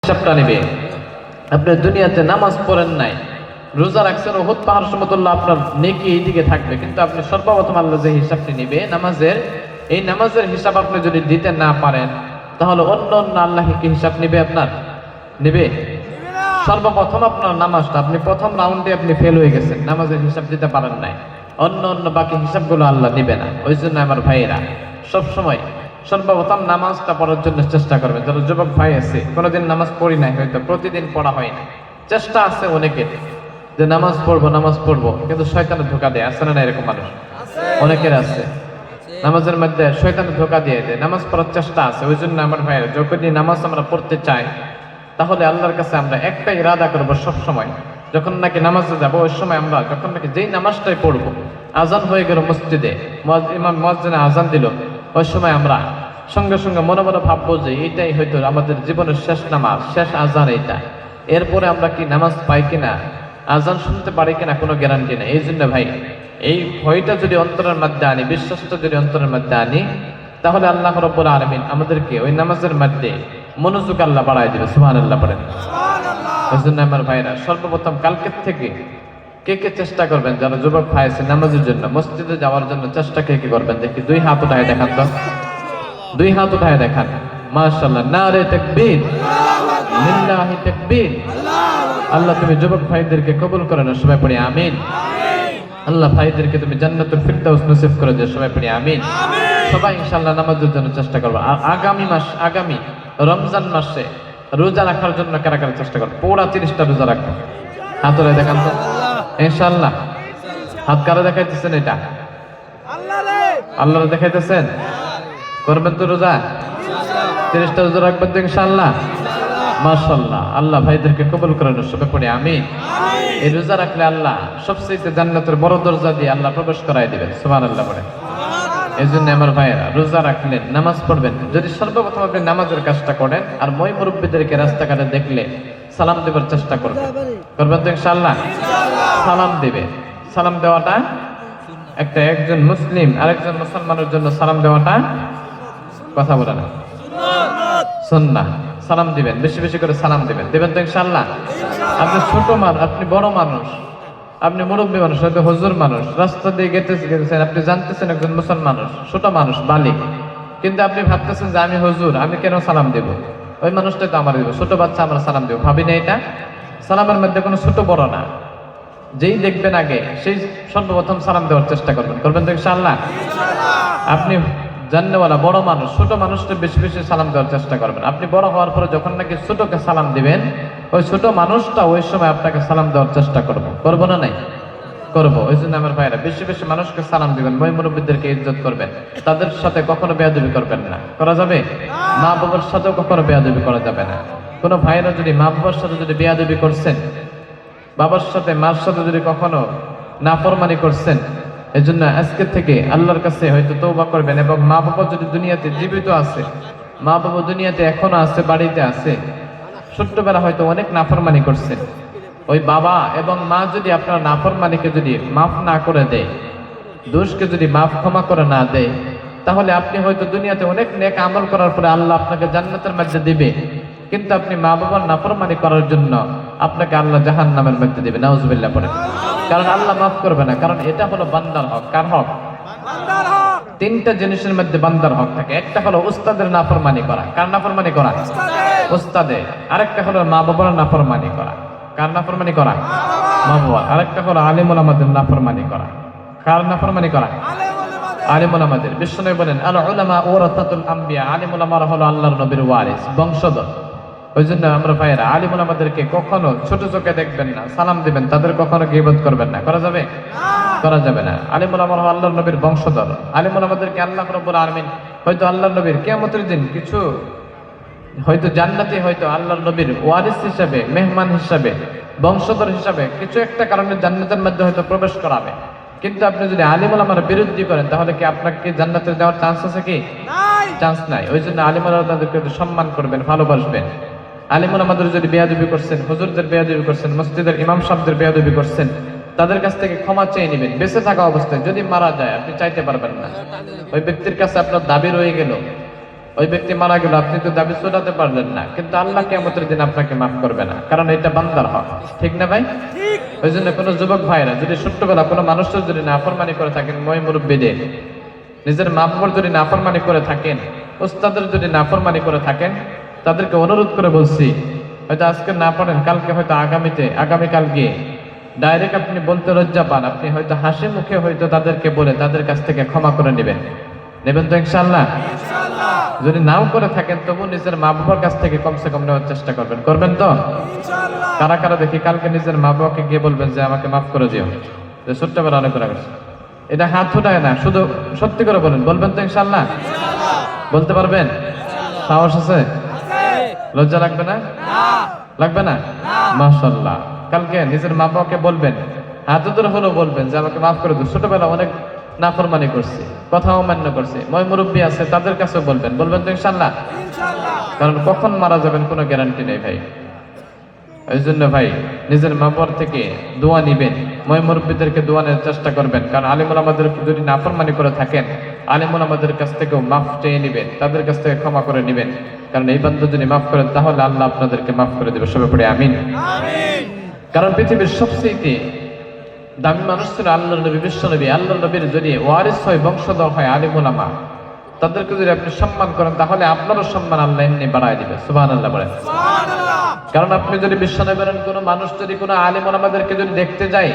হিসাবটা নেবে। আপনি দুনিয়াতে নামাজ পড়েন নাই, রোজা রাখছেন, উহুদ পাহাড় সমতুল্য আপনার নেকি এইদিকে থাকবে, কিন্তু আপনি সর্বপ্রথম আল্লাহ যে হিসাবটি নিবে নামাজের, এই নামাজের হিসাব আপনি যদি দিতে না পারেন, তাহলে অন্য অন্য আল্লাহ কি হিসাব নিবে? আপনার নিবে? সর্বপ্রথম আপনার নামাজটা, আপনি প্রথম রাউন্ডে আপনি ফেল হয়ে গেছেন, নামাজের হিসাব দিতে পারেন নাই, অন্য অন্য বাকি হিসাবগুলো আল্লাহ নিবে না। ওই জন্য আমার ভাইয়েরা সবসময় সর্বপ্রথম নামাজটা পড়ার জন্য চেষ্টা করবেন। যারা যুবক ভাই আছে, কোনোদিন নামাজ পড়ি নাই, হয়তো প্রতিদিন পড়া হয় না, চেষ্টা আছে অনেকের যে নামাজ পড়বো, কিন্তু শয়তানে ধোকা দেয়। আছে না এরকম মানুষ? অনেকের আছে, নামাজের মধ্যে শয়তানে ধোকা দিয়ে দেয়। নামাজ পড়ার চেষ্টা আছে। ওই জন্য আমার ভাইয়েরা, যখনই নামাজ আমরা পড়তে চাই, তাহলে আল্লাহর কাছে আমরা একটাই ইরাদা করবো সব সময়, যখন নাকি নামাজে যাবো ওই সময় আমরা যখন নাকি যেই নামাজটাই পড়বো, আজান হয়ে গেল মসজিদে, ইমাম মুয়াজ্জিন আজান দিল, ওই সময় আমরা সঙ্গে সঙ্গে মনে মনে ভাববো যে এইটাই হয়তো আমাদের জীবনের শেষ নামাজ, শেষ আজান এইটা। এরপরে আমরা কি নামাজ পাই কিনা, আজান শুনতে পারি কিনা, কোনো গ্যারান্টি নেই। এই জন্য ভাই, এই ভয়টা যদি অন্তরের মধ্যে আনি, বিশ্বাসটা যদি অন্তরের মধ্যে আনি, তাহলে আল্লাহ রাব্বুল আলামিন আমাদেরকে ওই নামাজের মধ্যে মনোযোগ আল্লাহ বাড়ায় দিবে। সুবহানাল্লাহ পড়েন। এই জন্য আমার ভাইরা, সর্বপ্রথম কালকের থেকে কে কে চেষ্টা করবেন, যারা যুবক ভাই আছে নামাজের জন্য, মসজিদে যাওয়ার জন্য চেষ্টা কে কে করবেন? দেখি দুই হাত উঠায় দেখান তো, দুই হাত উঠায় দেখান। মাশাআল্লাহ, নারে তাকবীর, লিল্লাহি তাকবীর। আল্লাহ তুমি যুবক ভাইদেরকে কবুল করে নাও, সবাই পড়ি আমিন। আল্লাহ ভাইদেরকে তুমি জান্নাতুল ফিরদাউস নসিব করে দিও, সবাই পড়ি আমিন। সবাই ইনশাআল্লাহ নামাজের জন্য চেষ্টা করবো। আর আগামী রমজান মাসে রোজা রাখার জন্য কারা কারা চেষ্টা করবো? পুরা 30টা রোজা রাখবো। হাত ধরে দেখান তো ইনশাআল্লাহ। হাত কারা দেখাইতেছেন? এটা আল্লাহ দেখাইতেছেন। করবেন তো রোজা? 30টা রোজা রাখবেন তো ইনশাআল্লাহ? মাশাআল্লাহ, আল্লাহ ভাইদেরকে কবুল করে নাও, সবাই পড়ি আমিন। এই রোজা রাখলে আল্লাহ সবচেয়ে জান্নাতের বড় দরজা দিয়ে আল্লাহ প্রবেশ করাই দিবেন। সুবহানাল্লাহ পড়ে। এই জন্য আমার ভাইয়েরা, রোজা রাখলেন, নামাজ পড়বেন, যদি সর্বপ্রথম আপনি নামাজের কাজটা করেন, আর মই মুরব্বীদেরকে রাস্তাঘাটে দেখলে সালাম দেবার চেষ্টা করবেন তো ইনশাআল্লাহ? সালাম দিবে। সালাম দেওয়াটা একজন মুসলিম আরেকজন মুসলমানের জন্য সালাম দেওয়াটা, কথা বলে না, সুন্নাহ। সালাম দিবেন, বেশি বেশি করে সালাম দিবেন তো ইনশাআল্লাহ? আপনি ছোট মানুষ, আপনি বড় মানুষ, আপনি মুরব্বী মানুষ, হয়তো হুজুর মানুষ, রাস্তা দিয়ে গেতেছেন, আপনি জানতেছেন একজন মুসলমান মানুষ, ছোট মানুষ, বালিক, কিন্তু আপনি ভাবতেছেন যে আমি হুজুর, আমি কেন সালাম দেব? ওই মানুষটাই তো আমার দেব, ছোট বাচ্চা আমরা সালাম দেব, ভাবি না এটা? সালামের মধ্যে কোনো ছোট বড় না, যেই দেখবেন আগে সেই সর্বপ্রথম সালাম দেওয়ার চেষ্টা করবেন তো ইনশাআল্লাহ? আপনি জান্নেওয়ালা বড় মানুষ, ছোট মানুষটা বেশি বেশি সালাম দেওয়ার চেষ্টা করবেন। আপনি বড় হওয়ার পরে যখন নাকি ছোটকে সালাম দিবেন, ওই ছোট মানুষটা ওই সময় আপনাকে সালাম দেওয়ার চেষ্টা করবো না? নাই করবো। ওই জন্য আমার ভাইরা, বেশি বেশি মানুষকে সালাম দিবেন, মই মুরব্বীদেরকে ইজ্জত করবেন, তাদের সাথে কখনো বেয়াদবি করবেন না। করা যাবে? মা বাবার সাথেও কখনো বেয়াদবি করা যাবে না। কোনো ভাইরা যদি মা বাবার সাথে যদি বেয়াদবি করছেন, বাবার সাথে মার সাথে যদি কখনো নাফরমানি করছেন, এই জন্য আজকে থেকে আল্লাহর কাছে হয়তো তওবা করবেন। এবং মা বাবা যদি দুনিয়াতে জীবিত আছে, মা বাবা দুনিয়াতে এখনো আছে, বাড়িতে আছে, ছোট্টবেলা হয়তো অনেক নাফরমানি করছেন, ওই বাবা এবং মা যদি আপনার নাফরমানিকে যদি মাফ না করে দেয়, দোষকে যদি মাফ ক্ষমা করে না দেয়, তাহলে আপনি হয়তো দুনিয়াতে অনেক নেক আমল করার পরে আল্লাহ আপনাকে জান্নাতের মধ্যে দিবে, কিন্তু আপনি মা বাবার নাফরমানি করার জন্য আপনাকে আল্লাহ জাহান্নামের মধ্যে দিবে। নাউজুবিল্লাহ পড়ে। কারণ আল্লাহ মাফ করবে না, কারণ এটা হলো বান্দার হক। কার হক? তিনটা জিনিসের মধ্যে বান্দার হক থাকে। একটা হলো উস্তাদের নাফরমানি করা। কার নাফরমানি করা? উস্তাদের। আরেকটা হলো মা বাবার নাফরমানি করা। কার নাফরমানি করা? মা বাবা। আরেকটা হলো আলিম উলামাদের নাফরমানি করা। কার নাফরমানি করা? আলিম উলামাদের। বিশ্বনবী বলেন, আল উলামা ওয়ারাসাতুল আম্বিয়া, আলিম উলামারা হলো আল্লাহর নবীর ওয়ারিস, বংশধর। ওই জন্য আমরা ভাইয়েরা, আলিম উলামাদেরকে কখনো ছোট চোখে দেখবেন না, সালাম দিবেন, তাদের কখনো গীবত করবেন না। করা যাবে? করা যাবে না। আলিম উলামারা হলো আল্লাহর নবীর বংশধর। আলিম উলামাদেরকে আল্লাহ রাব্বুল আলামিন হয়তো আল্লাহর নবীর কিয়ামতের দিন কিছু হয়তো জান্নাতে হয়তো আল্লাহর নবীর ওয়ারিস হিসাবে, মেহমান হিসাবে, বংশধর হিসাবে কিছু একটা কারণে জান্নাতের মধ্যে হয়তো প্রবেশ করাবে। কিন্তু আপনি যদি আলিম উলামার বিরোধী করেন, তাহলে কি আপনাকে জান্নাতে যাওয়ার চান্স আছে কি? চান্স নাই। ওই জন্য আলিম উলামাদেরকে সম্মান করবেন, ভালোবাসবেন। আলিম উলামাদের যদি বেয়াদবি করছেন, হুজুরদের বেয়াদবি করছেন, মসজিদের ইমাম সাহেবদের বেয়াদবি করছেন, তাদের কাছ থেকে ক্ষমা চেয়ে নেবেন। বেঁচে থাকা অবস্থায়, যদি মারা যায় আপনি চাইতে পারবেন না, ওই ব্যক্তির কাছে আপনার দাবি রয়ে গেল, ওই ব্যক্তি মারা গেল, আপনি তো দাবি শোনাতে পারলেন না, কিন্তু আল্লাহ কিয়ামতের দিন আপনাকে মাফ করবে না, কারণ এটা বান্দার হক। ঠিক না ভাই? ওই জন্য কোনো যুবক ভাইরা যদি ছোট্টবেলা কোনো মানুষের যদি নাফরমানি করে থাকেন, মই মুরব্বীদের, নিজের মা বাবার যদি নাফরমানি করে থাকেন, ওস্তাদের যদি নাফরমানি করে থাকেন, তাদেরকে অনুরোধ করে বলছি, হয়তো আজকে না পারেন, কালকে হয়তো আগামীকাল গিয়ে ডাইরেক্ট আপনি বলতে লজ্জা পান, আপনি হয়তো হাসি মুখে হয়তো তাদেরকে বলে তাদের কাছ থেকে ক্ষমা করে নেবেন তো ইনশাআল্লাহ? যদি নাও করে থাকেন তবু নিজের মা বাবার কাছ থেকে কমসে কম নেওয়ার চেষ্টা করবেন তো? কারা কারা দেখি কালকে নিজের মা বাবাকে গিয়ে বলবেন যে আমাকে মাফ করে দিও, যে ছোট্টবেলা অনেক করে গেছে। এটা হাত উঠায় না, শুধু সত্যি করে বলবেন তো ইনশাআল্লাহ? বলতে পারবেন? সাহস আছে? লজ্জা লাগবে না? লাগবে না? মাশাআল্লাহ। কালকে নিজের মা বাবাকে বলবেন, হাত ধরে হলেও বলবেন যে আমাকে মাফ করে দিও, ছোটবেলা অনেক নাফরমানি করছি, কথা অমান্য করছি, মই মুরব্বী আছে তাদের কাছে বলবেন তো ইনশাআল্লাহ? কারণ কখন মারা যাবেন কোনো গ্যারান্টি নেই ভাই। ওই জন্য ভাই নিজের মা বাবার থেকে দোয়া নিবেন, মই মুরব্বীদেরকে দোয়া নেওয়ার চেষ্টা করবেন, কারণ আলিমুল আমাদের যদি নাফরমানি করে থাকেন, আলিমুল আমাদের কাছ থেকেও মাফ চেয়ে নিবেন, তাদের কাছ থেকে ক্ষমা করে নিবেন, কারণ এই বান্দা যদি মাফ করেন তাহলে আল্লাহ আপনাদেরকে মাফ করে দেবে। সবাই পড়ে আমিন। কারণ পৃথিবীর সবচেয়ে দামি মানুষ ছিল আল্লাহর নবী, বিশ্ব নবী। আল্লাহর নবীর যদি ওয়ারিস হয়, বংশধর হয় আলিম উলামা, তাদেরকে যদি আপনি সম্মান করেন তাহলে আপনারও সম্মান আল্লাহ এমনি বাড়ায় দিবে। সুবহানাল্লাহ বলেন। কারণ আপনি যদি বিশ্ব নবীর কোনো মানুষ যদি কোনো আলিম উলামাদেরকে যদি দেখতে যায়,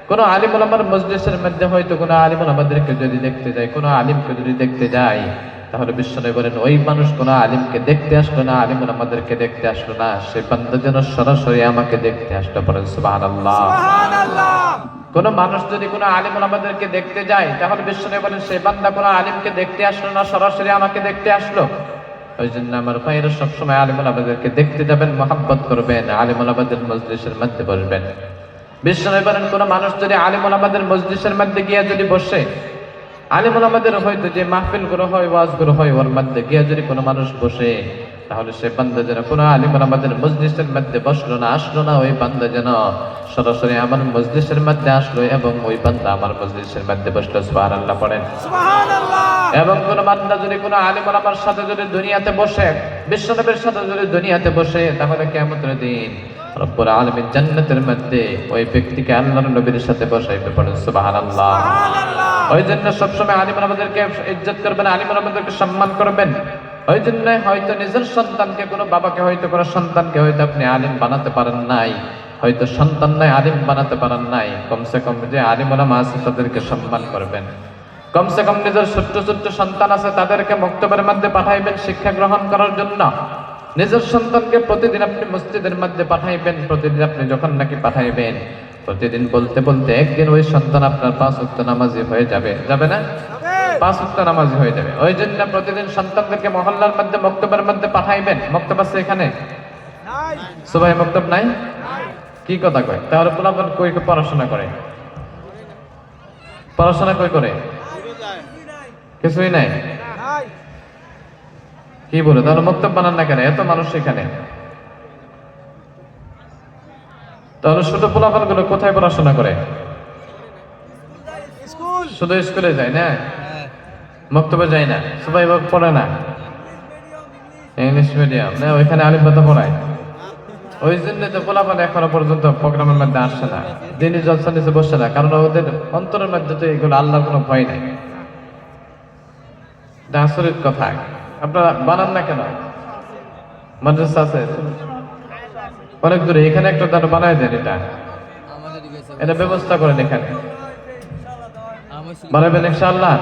কোনো আলিম উলামার মজলিসের মধ্যে হয়তো কোনো আলিম উলামাদেরকে যদি দেখতে যায়, কোনো আলিমকে যদি দেখতে যায়, তাহলে বিশ্ব নবী বলেন ওই মানুষ কোনো আলিমকে দেখতে আসলো না, আলিম উলামাদেরকে দেখতে আসলো না, সে বান্দা যেন সরাসরি আমাকে দেখতে আসলো। বলেন সুবহানাল্লাহ। কোন মানুষ যদি কোনো আলিম উলামাদেরকে দেখতে যায়, তাহলে বিশ্ব নবী বলেন সেই বান্দা কোনো আলিমকে দেখতে আসলো না, সরাসরি আমাকে দেখতে আসলো। ওই জন্য আমার ভাইয়েরা সবসময় আলিম উলামাদেরকে দেখতে যাবেন, মহব্বত করবেন, আলিম উলামাদের মজলিসের মধ্যে বসবেন। বিশ্ব নবী বলেন কোন মানুষ যদি আলিম উলামাদের মজলিসের মধ্যে গিয়ে যদি বসে, আলিম উলামাদের হয়তো যে মাহফিল গুলো হয়, ওয়াজ গুলো হয়, ওর মধ্যে গিয়ে যদি কোনো মানুষ বসে, তাহলে সে বান্দা যেন কোনো আলিম উলামাদের মজলিসের মধ্যে বসলো না, আসলো না, ওই বান্দা যেন সরাসরি আমার মজলিসের মধ্যে আসলো এবং ওই বান্দা আমার মজলিসের মধ্যে বসলো। সুবহানাল্লাহ পড়েন। সুবহানাল্লাহ। এবং কোন বান্দা যদি কোনো আলিম উলামার সাথে যদি দুনিয়াতে বসে, বিশ্ব নবীর সাথে যদি দুনিয়াতে বসে, তাহলে কিয়ামতের দিন রব্বুল আলামিন জান্নাতের মধ্যে ওই ব্যক্তিকে আল্লাহর নবীর সাথে বসাইবে। পড়েন সুবহানাল্লাহ। ওই জন্য সবসময় আলিম উলামাদেরকে ইজ্জত করবেন, আলিম উলামাদেরকে সম্মান করবেন। ওই জন্য হয়তো নিজের সন্তানকে, কোনো বাবাকে হয়তো কোনো সন্তানকে হয়তো আপনি আলিম বানাতে পারেন নাই, হয়তো সন্তান নাই আলিম বানাতে পারেন নাই, কমসে কম যে আলিম উলামা আছে তাদেরকে সম্মান করবেন। কমসে কম নিজের ছোট্ট ছোট্ট সন্তান আছে তাদেরকে মক্তবের মধ্যে পাঠাইবেন শিক্ষা গ্রহণ করার জন্য। নিজের সন্তানকে প্রতিদিন আপনি মসজিদের মধ্যে পাঠাইবেন, প্রতিদিন আপনি যখন নাকি পাঠাইবেন, প্রতিদিন বলতে বলতে একদিন ওই সন্তান আপনার 5 ওয়াক্ত নামাজি হয়ে যাবে। যাবে না? 5 ওয়াক্ত নামাজি হয়ে যাবে। ওই জন্য প্রতিদিন সন্তানদেরকে মহল্লার মধ্যে মক্তবের মধ্যে পাঠাইবেন। মক্তব আছে এখানে? নাই। সুবাহ মক্তব নাই? কি কথা কয়? তাহলে পোলাপান কই পড়াশোনা করে? পড়াশোনা কই করে? কিছুই নাই। কি বলে? তাহলে মক্তব বানান না কেন? এত মানুষ এখানে, তাহলে ছোট পোলাপান গুলো কোথায় পড়াশোনা করে? শুধু স্কুলে যায় না, মক্তবে যায় না, সবাই পড়ে না, ইংলিশ মিডিয়াম না, ওইখানে আলিম কথা পড়ায়। ওই জন্য তো পোলাপান এখনো পর্যন্ত প্রোগ্রামের মধ্যে আসছে না, দিনই জলসা নিচে বসছে না, কারণ ওদের অন্তরের মধ্যে তো এগুলো আল্লাহর কোনো ভয় নাই। আচরিত কথা। আপনারা বানান না কেন? মাদ্রাসা আছে অনেক দূরে, এখানে একটা তারা বানায় দেন, এটা ব্যবস্থা করেন, এখানে বানাবেন ইনশাআল্লাহ।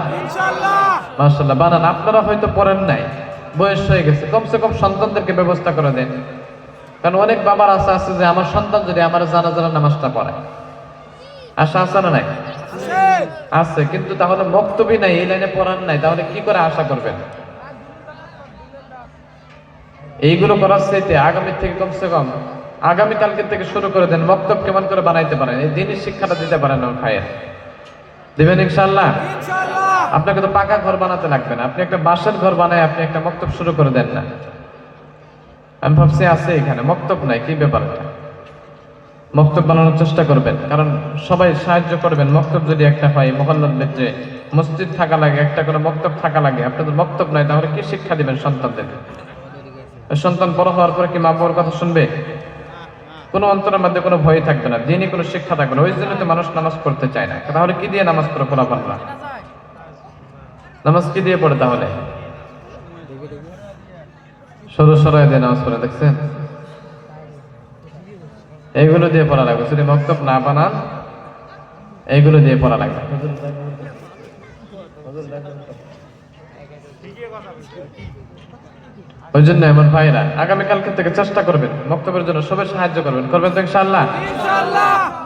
মাশাআল্লাহ বানান। আপনারা হয়তো পড়েন নাই, বয়স হয়ে গেছে, কমসে কম সন্তানদেরকে ব্যবস্থা করে দেন। কারণ অনেক বাবার আশা আছে যে আমার সন্তান যদি আমার জানাজার নামাজটা পড়ায়, আশা আছে না নাই? আছে, কিন্তু তাহলে মক্তবি নাই, এই লাইনে পড়ান নাই, তাহলে কি করে আশা করবেন? এইগুলো করার চাইতে আগামী থেকে কমসে কম আগামীকালকে থেকে শুরু করে দেন, মক্তব কেমন করে বানাইতে পারেন, এই দিনের শিক্ষাটা দিতে পারেন। আমার ভাইয়ের দিবেন ইনশাআল্লাহ। আপনাকে তো পাকা ঘর বানাতে লাগবে না, আপনি একটা বাঁশের ঘর বানায় আপনি একটা মক্তব শুরু করে দেন না। আমি ভাবছি আছে এখানে মক্তব নাই, কি ব্যাপারটা? মক্তব বানানোর চেষ্টা করবেন, কারণ সবাই সাহায্য করবেন। মক্তব যদি একটা হয়, মহল্লার মধ্যে মসজিদ থাকা লাগে, একটা করে মক্তব থাকা লাগে। আপনাদের মক্তব নাই, তাহলে কি শিক্ষা দিবেন সন্তানদেরকে? সন্তান বড় হওয়ার পরে কি মা বাবার কথা শুনবে? কোনো অন্তরের মধ্যে কোনো ভয় থাকবে না, দিনই কোনো শিক্ষা থাকবে না। ওই জন্য তো মানুষ নামাজ পড়তে চায় না। তাহলে কি দিয়ে নামাজ পড়ে ফলাফলরা? নামাজ কি দিয়ে পড়ে তাহলে? সরু সরাই দিয়ে নামাজ পড়ে, দেখছেন? এইগুলো দিয়ে পড়া লাগবে, যদি মক্তব না বানান এইগুলো দিয়ে পড়া লাগবে। ওই জন্য এমন ভাইরা আগামীকালকে থেকে চেষ্টা করবেন মক্তবের জন্য, সবাই সাহায্য করবেন তো ইনশাআল্লাহ।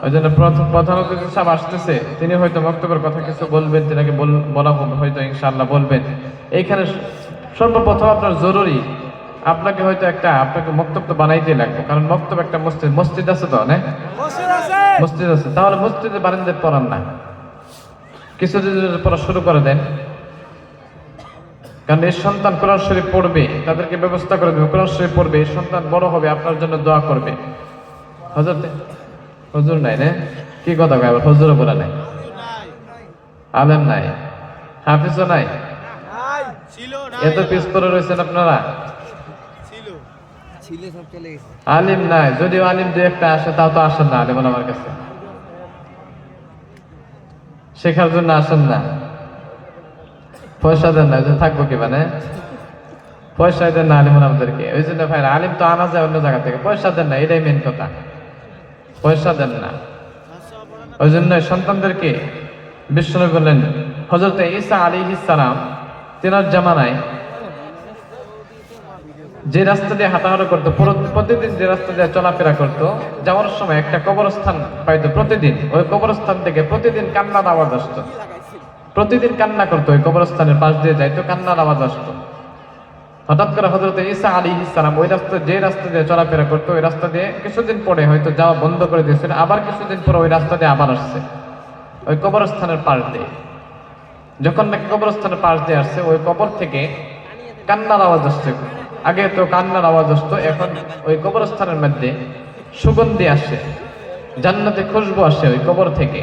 ওই জন্য প্রধান অতিথি সাহেব আসতেছে, তিনি হয়তো মক্তবের কথা কিছু বলবেন, তিনাকে বলা হয়তো ইনশাআল্লাহ বলবেন। এইখানে সর্বপ্রথম আপনার জরুরি, আপনাকে হয়তো আপনাকে মক্তব তো বানাইতে লাগবে, কারণ মক্তব একটা মসজিদ আছে তো, না মসজিদ আছে, তাহলে মসজিদে বারান্দায় পড়ান না, কিছু যদি পড়া শুরু করে দেন। কারণ এই সন্তান কোরআন শরীফ পড়বে, তাদেরকে ব্যবস্থা করে দেবে, কোরআন শরীফ পড়বে, এই সন্তান বড় হবে আপনার জন্য দোয়া করবে। হুজুর নাই না, কি কথা কয় আবার? হুজুরও বলা নাই, আলেম নাই, হাফিজও নাই, এত পিস করে রয়েছেন আপনারা। আলিম নাই, যদিও আলিম দু একটা আসে, তাও তো আসেন না আলিম আমার কাছে, শেখার জন্য আসেন না, পয়সা দেন না, থাকবো কি মানে? পয়সা দেন না আলিম আমাদেরকে, ওই জন্য ভাই আলিম তো আনা যায় অন্য জায়গা থেকে, পয়সা দেন না, এটাই মেন কথা, পয়সা দেন না। ওই জন্য সন্তানদেরকে বিশ্বনবী বললেন, হযরত ঈসা আলাইহিস সালাম তিনার জামানায় যে রাস্তা দিয়ে হাঁটাহাঁটা করতো, প্রতিদিন যে রাস্তা দিয়ে চলাফেরা করতো, যাওয়ার সময় একটা কবরস্থান পাইতো প্রতিদিন, ওই কবরস্থান থেকে প্রতিদিন কান্নার আওয়াজ আসতো, প্রতিদিন কান্না করতো, ওই কবরস্থানের পাশ দিয়ে যাইতো, কান্নার আওয়াজ আসতো। হঠাৎ করে হযরত ঈসা আলাইহিস সালাম ওই যে রাস্তা দিয়ে চলাফেরা করতো, ওই রাস্তা দিয়ে কিছুদিন পরে হয়তো যাওয়া বন্ধ করে দিয়েছিল, আবার কিছুদিন পরে ওই রাস্তা দিয়ে আবার আসছে, ওই কবরস্থানের পাশ দিয়ে। যখন নাকি কবরস্থানের পাশ দিয়ে আসছে, ওই কবর থেকে কান্নার আওয়াজ আসছে। আগে তো কান্নার আওয়াজ আসতো, এখন ওই কবরস্থানের মধ্যে সুগন্ধি আসে, জান্নাতে খুশবু আসে ওই কবর থেকে।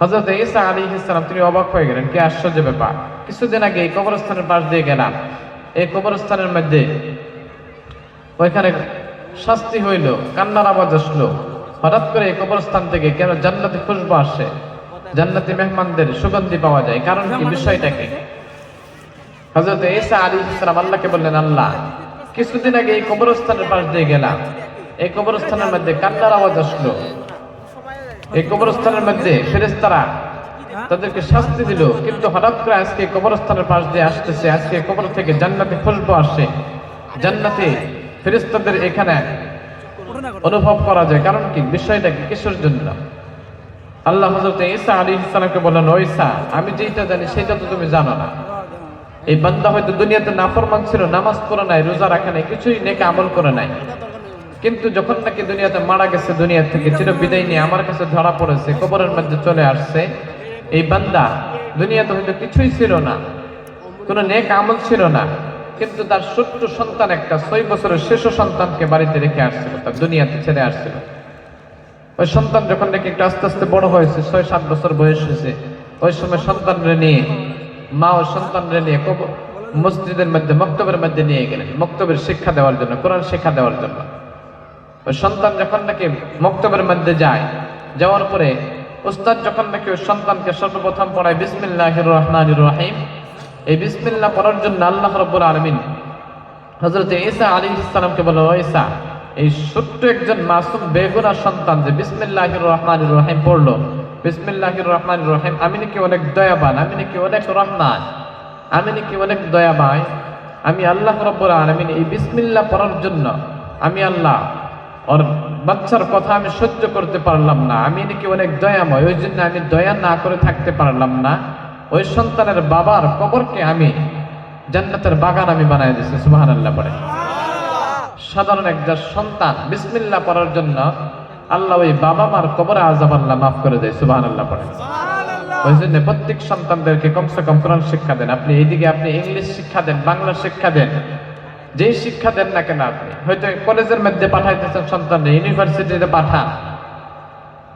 হযরত ঈসা আলাইহিস সালাম তিনি অবাক হয়ে গেলেন, কি আশ্চর্য ব্যাপার! কিছুদিন আগে এই কবরস্থানের পাশ দিয়ে গেলাম, এই কবরস্থানের মধ্যে ওইখানে শাস্তি হইল, কান্নার আওয়াজ আসলো, হঠাৎ করে এই কবরস্থান থেকে কেন জান্নাতে খুশবু আসে, জান্নাতি মেহমানদের সুগন্ধি পাওয়া যায়, কারণ কি, বিষয়টাকে? হযরত ঈসা আলাইহিস সালাম আল্লাহকে বললেন, আল্লাহ, কিছুদিন আগে এই কবরস্থানের পাশ দিয়ে গেলাম, এই কবরস্থানের মধ্যে কান্নার আওয়াজ আসলো, এই কবরস্থানের মধ্যে ফেরেশতারা তাদেরকে শাস্তি দিল, কিন্তু হঠাৎ করে আজকে কবরস্থানের পাশ দিয়ে আসতেছে, আজকে কবর থেকে জান্নাতে খুশবু আসে, জান্নাতে ফেরেশতাদের এখানে অনুভব করা যায়, কারণ কি, বিষয়টা কি, কিসের জন্য? আল্লাহ হযরত ঈসা আলাইহিস সালামকে বললেন, ও ঈসা, আমি যেটা জানি সেটা তো তুমি জানো না। এই বান্দা হয়তো দুনিয়াতে নাফরমান ছিল, নামাজ পড়ে নাই, রোজা রাখে নাই, কিছুই নেক আমল করে নাই, কিন্তু যখন নাকি দুনিয়াতে মারা গেছে, দুনিয়া থেকে চির বিদায় নিয়ে আমার কাছে ধরা পড়েছে, কবরের মধ্যে চলে আসছে, এই বান্দা দুনিয়াতে হয়তো কিছুই ছিল না, কোনো নেক আমল ছিল না, কিন্তু তার ছোট্ট সন্তান, একটা 6 বছরের শিশু সন্তানকে বাড়িতে রেখে আসছিল, তার দুনিয়াতে ছেড়ে আসছিল। ওই সন্তান যখন নাকি একটু আস্তে আস্তে বড় হয়েছে, 6-7 বছর বয়স হয়েছে, ওই সময় সন্তানরে নিয়ে মা ও সন্তানরে নিয়ে মসজিদের মধ্যে, মক্তবের মধ্যে নিয়ে গেলেন, মক্তবের শিক্ষা দেওয়ার জন্য, কোরআন শিক্ষা দেওয়ার জন্য। ওই সন্তান যখন নাকি মক্তবের মধ্যে যায়, যাওয়ার পরে উস্তাদ যখন নাকি ওই সন্তানকে সর্বপ্রথম পড়ায় বিসমিল্লাহির রহমানির রহিম, এই বিসমিল্লাহ পড়ার জন্য আল্লাহ রাব্বুল আলামিন হযরত ঈসা আলাইহিস সালামকে বললেন, ও ঈসা, এই ছোট্ট একজন মাসুম বেগুনাহ সন্তান যে বিসমিল্লাহির রহমানির রহিম পড়লো, বিসমিল্লাহির রহমানির রহিম, আমি নাকি অনেক দয়াবান, আমি নাকি অনেক রহমান, আমি নাকি অনেক দয়াবান, আমি আল্লাহ রাব্বুল আলামিন এই বিসমিল্লাহ পড়ার জন্য আমি আল্লাহ ওর বাচ্চার কথা আমি সহ্য করতে পারলাম না, আমি নাকি অনেক দয়াময়, ওই জন্য আমি দয়া না করে থাকতে পারলাম না, ওই সন্তানের বাবার কবরকে আমি জান্নাতের বাগান আমি বানায় দিয়েছি। সুবহানাল্লাহ পড়ে। সাধারণ একজন সন্তান বিসমিল্লাহ পড়ার জন্য আল্লাহ ওই বাবা মার কবরে আযাব আল্লাহ মাফ করে দেয়। সুবহানাল্লাহ পড়ে। ওই জন্য প্রত্যেক সন্তানদেরকে কমসে কম কোরআন শিক্ষা দেন। আপনি এইদিকে আপনি ইংলিশ শিক্ষা দেন, বাংলা শিক্ষা দেন, যেই শিক্ষা দেন না কেন, আপনি হয়তো কলেজের মধ্যে পাঠাইতেছেন সন্তানদের, ইউনিভার্সিটিতে পাঠান,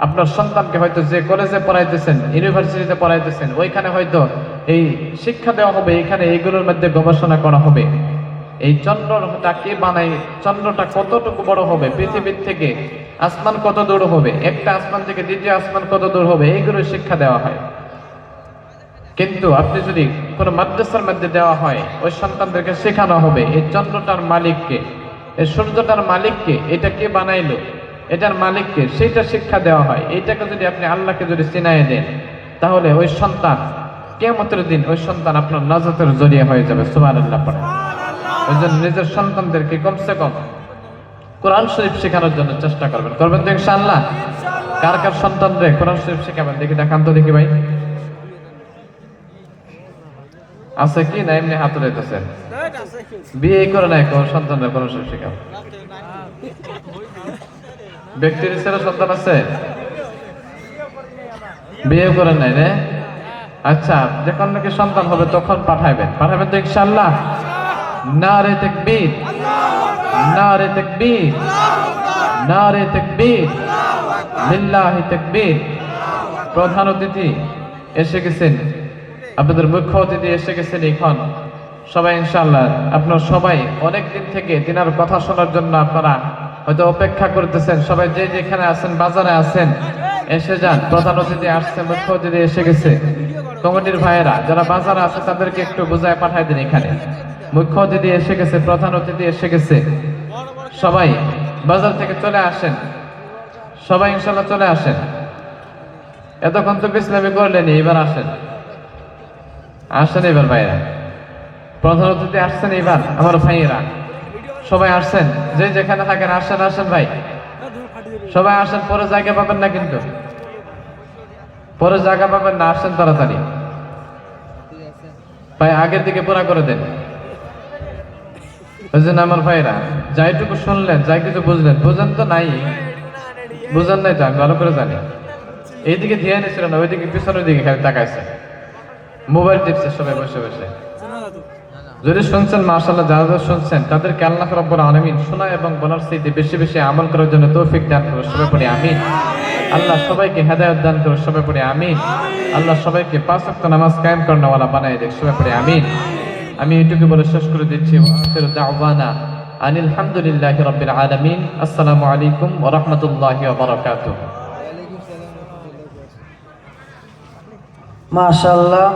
আপনার সন্তানকে হয়তো যে কলেজে পড়াইতেছেন, ইউনিভার্সিটিতে পড়াইতেছেন, ওইখানে হয়তো এই শিক্ষা দেওয়া হবে, এখানে এইগুলোর মধ্যে গবেষণা করা হবে। এই চন্দ্রটা কে বানাই, চন্দ্রটা কতটুকু বড় হবে, পৃথিবীর থেকে আসমান কত দূর হবে, একটা আসমান থেকে দ্বিতীয় আসমান কত দূর হবে, এইগুলো শিক্ষা দেওয়া হয়। কিন্তু আপনি যদি কোনো মাদ্রাসার মধ্যে দেওয়া হয়, ওই সন্তানদেরকে শেখানো হবে এই চন্দ্রটার মালিককে, এই সূর্যটার মালিককে, এটা কে বানাইলো, এটার মালিককে, সেইটা শিক্ষা দেওয়া হয়। এইটাকে যদি আপনি আল্লাহকে যদি চিনাই দেন, তাহলে ওই সন্তান কিয়ামতের দিন ওই সন্তান আপনার নাজাতের জরিয়া হয়ে যাবে। সুবহানাল্লাহ পড়ে। ওই জন্য নিজের সন্তানদেরকে কমসে কম কোরআন শরীফ শেখানোর জন্য চেষ্টা করবেন তো ইনশাআল্লাহ। কার কার সন্তানদের কোরআন শরীফ শেখাবেন দেখি, দেখান তো দেখি ভাই, আছে কি না? এমনি হাত উঠাইতেছেন, বিয়ে করে নাই কোন সন্তানদের কোরআন শরীফ শেখাবেন? ব্যক্তির ছেলে সন্তান আছে, বিয়ে করে নাই রে? আচ্ছা, যখন নাকি সন্তান হবে তখন পাঠাবেন তো ইনশাআল্লাহ। নারে তাকবীর, নারে তাকবীর, নারে তাকবীর, লিল্লাহি তাকবীর। প্রধান অতিথি এসে গেছেন, আপনাদের মুখ্য অতিথি এসে গেছেন এখন। সবাই ইনশাআল্লাহ, আপনারা সবাই অনেক দিন থেকে তিনার কথা শোনার জন্য আপনারা হয়তো অপেক্ষা করতেছেন। সবাই যে যেখানে আছেন, বাজারে আছেন, এসে যান। প্রধান অতিথি আসছে, মুখ্য অতিথি এসে গেছে। কমিটির ভাইয়েরা যারা বাজারে আছে তাদেরকে একটু বোঝায় পাঠাই দিন। এখানে মুখ্য অতিথি এসে গেছে, প্রধান অতিথি এসে গেছে। সবাই বাজার থেকে চলে আসেন, সবাই ইনশাআল্লাহ চলে আসেন। এতক্ষণ তো বিশ্রামী করলেনি, এবার আসেন, আসেন এবার ভাইয়েরা। প্রধান অতিথি আসছেন এবার, আমার ভাইয়েরা সবাই আসছেন, যে যেখানে থাকেন আসেন, আসেন ভাই, সবাই আসেন। পরে জায়গা পাবেন না কিন্তু, পরে জায়গা পাবেন না, আসেন তাড়াতাড়ি ভাই, আগের দিকে পুরা করে দেন। ওই জন্য আমার ভাইরা যাইটুকু শুনলেন, যাই কিছু বুঝলেন, বুঝেন তো নাই, বুঝেন নাই তো আমি ভালো করে জানি। এইদিকে ধ্যান ছিল না, ওইদিকে পিছনের দিকে খালি তাকাইছে, মোবাইল টিপছে সবাই বসে বসে। যদি শুনছেন মাশাআল্লাহ, যারা যারা শুনছেন তাদেরকে আল্লাহ রাব্বুল আলামিন শোনা এবং বলার চাইতে বেশি বেশি আমল করার জন্য তৌফিক দান করুন। সবাই পড়ি আমিন। আল্লাহ সবাইকে হেদায়েত দান করুন। সবাই পড়ি আমিন। আল্লাহ সবাইকে 5 ওয়াক্ত নামাজ কায়েম করানোওয়ালা বানায় দেখ। সবাই পড়ি আমিন। আমি এটুকু বলে শেষ করে দিচ্ছি। আখিরু দাওয়ানা আনিল হামদুলিল্লাহি রাব্বিল আলামিন। আসসালামু আলাইকুম ওয়া রাহমাতুল্লাহি ওয়া বারাকাতুহু। মাশাআল্লাহ,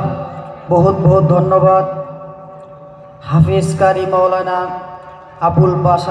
বহুত বহুত ধন্যবাদ হাফিজ কারি মাওলানা আবুল বাশা।